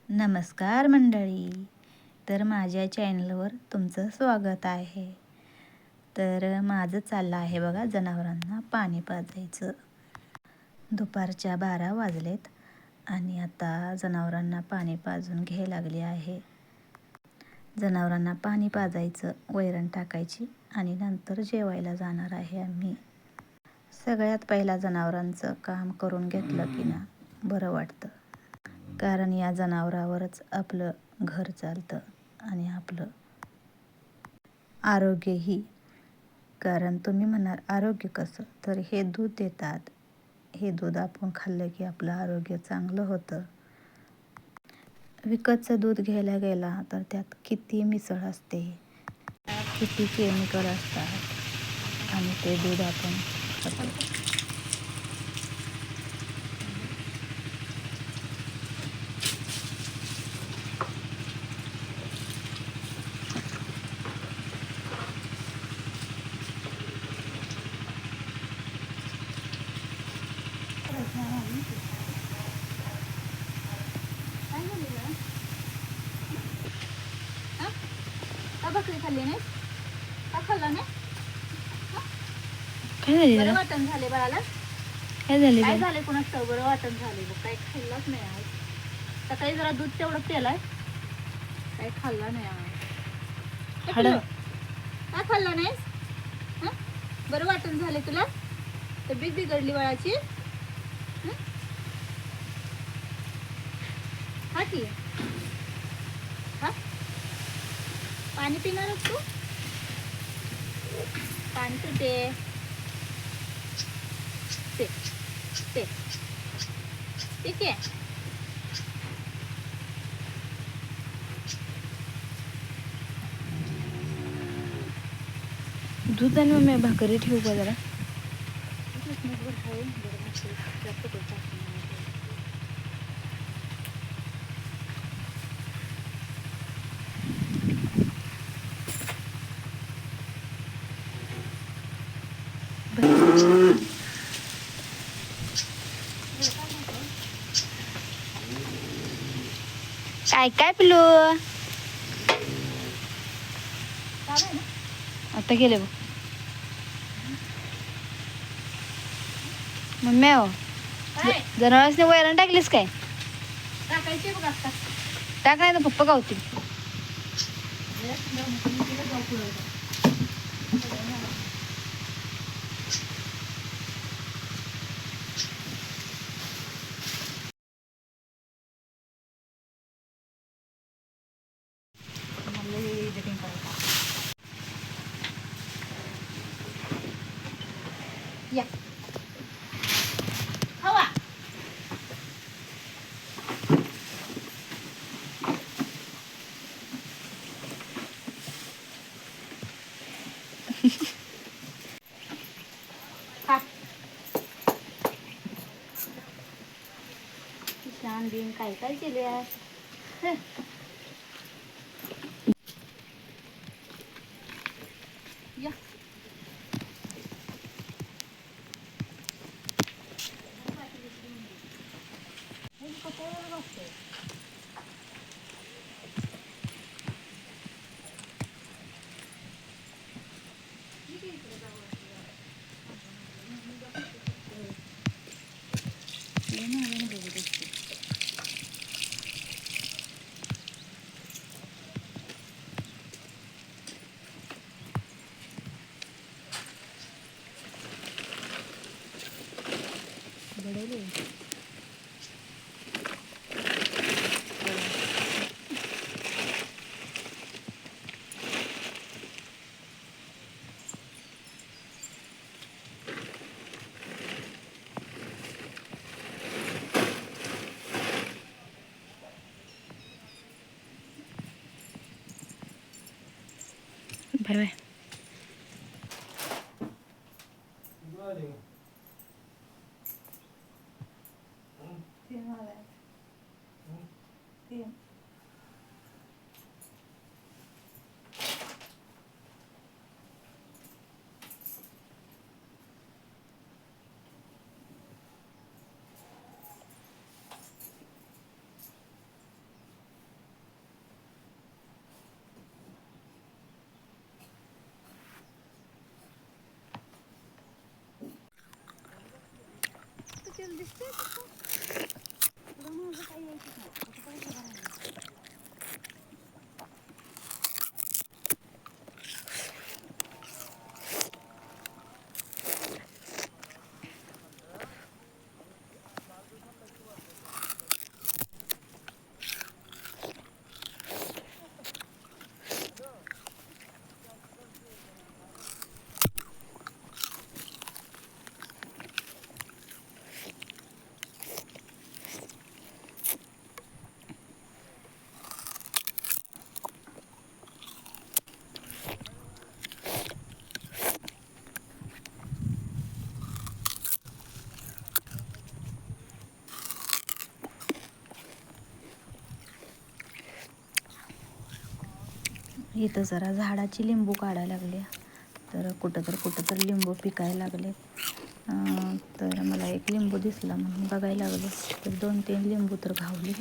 नमस्कार मंडळी. तर माझ्या चॅनलवर तुमचं स्वागत आहे. तर माझं चाललं आहे बघा जनावरांना पाणी पाजायचं. दुपारच्या 12 वाजलेत आणि आता जनावरांना पाणी पाजून घ्यायला लागले आहे. जनावरांना पाणी पाजायचं, वैरण टाकायची आणि नंतर जेवायला जाणार आहे आम्ही. सगळ्यात पहिला जनावरांचं काम करून घेतलं की ना बरं वाटतं. कारण या जनावरावरच आपलं घर चालतं आणि आपलं आरोग्यही. कारण तुम्ही म्हणाल आरोग्य कसं, तर हे दूध देतात. हे दूध आपण खाल्लं की आपलं आरोग्य चांगलं होतं. विकतचं दूध घ्यायला गेला तर त्यात किती मिसळ असते, किती केमिकल असतात आणि ते दूध आपण खातो. बकरी खाल्ली नाही का? खाल्लं नाही? काय झाले बरं वाटण झाले बाळाला. काय झाले कोणाच बरं वाटण झाले बघ. काही खाल्लंच नाही आज. सकाळी जरा दूध तेवढं पेलाय, काही खाल्लं नाही आज. का खाल्लं नाहीस? बरं वाटण झाले तुला? तब्येत बिघडली बाळाची? हा की हा, पाणी पिणारच तू? पाणी पिते ते ते ठीक आहे. दूध आणि मग मी भाकरी ठेवू का जरा? काय काय पिलू? आता गेले बघ मम्मी. जनावरांनी वैरण टाकलीस काय? टाकायचे बघ आता. टाक नाही तर पप्पा गावतील. या हवा. छान बिन काय काय केले आज. या बाय बाय. इथं जरा झाडाची लिंबू काढायला लागले, तर कुठं तर लिंबू पिकायला लागले. तर मला एक लिंबू दिसला म्हणून बघायला लागले, तर 2-3 लिंबू तर घावले.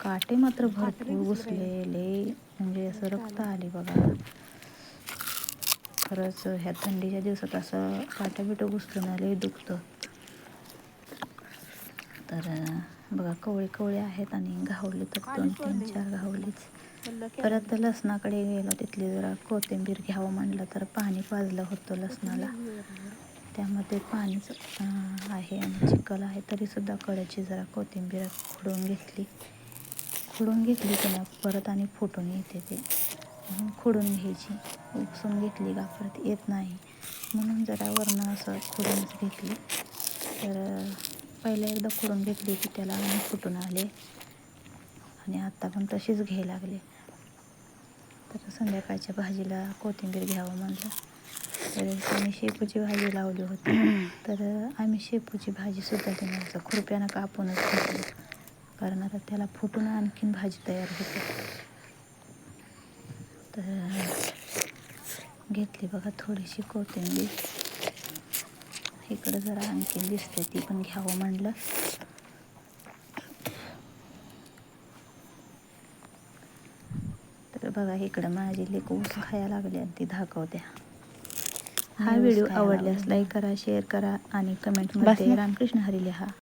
काटे मात्र भरपूर घुसलेले, म्हणजे असं रक्त आले बघा. खरंच ह्या थंडीच्या दिवसात असं काटा घुसलं ना लय दुखतं. तर बघा कवळे आहेत आणि घावले तर 2-3-4 घावलीच. परत लसणाकडे गेलो, तिथली जरा कोथिंबीर घ्यावं म्हणलं तर पाणी पाजलं होतं लसणाला. त्यामध्ये पाणीच आहे आणि चिखल आहे, तरीसुद्धा कडेची जरा कोथिंबीर खुडून घेतली की ना परत आणि फुटून येते ते, म्हणून खुडून घ्यायची. उपसून घेतली का परत येत नाही, म्हणून जरा वरनं असं खुडूनच घेतली. तर पहिल्या एकदा खुडून घेतली की त्याला आणि फुटून आले आणि आता पण तशीच घ्यायला लागले. तर संध्याकाळच्या भाजीला कोथिंबीर घ्यावं म्हणलं, तर आम्ही शेपूची भाजी लावली होती. तर आम्ही शेपूची भाजीसुद्धा तिने असं खुरप्यानं कापूनच घेतली, कारण आता त्याला फुटून आणखीन भाजी तयार होते. तर घेतली बघा थोडीशी कोथिंबीर. इकडं जरा आणखीन दिसते, ती पण घ्यावं म्हणलं. तर बघा इकडं माझी लेक ऊस खायला लागली आणि ती दाखवत्या. हा व्हिडिओ आवडल्यास लाईक करा, शेअर करा आणि कमेंटमध्ये रामकृष्ण हरी लिहा.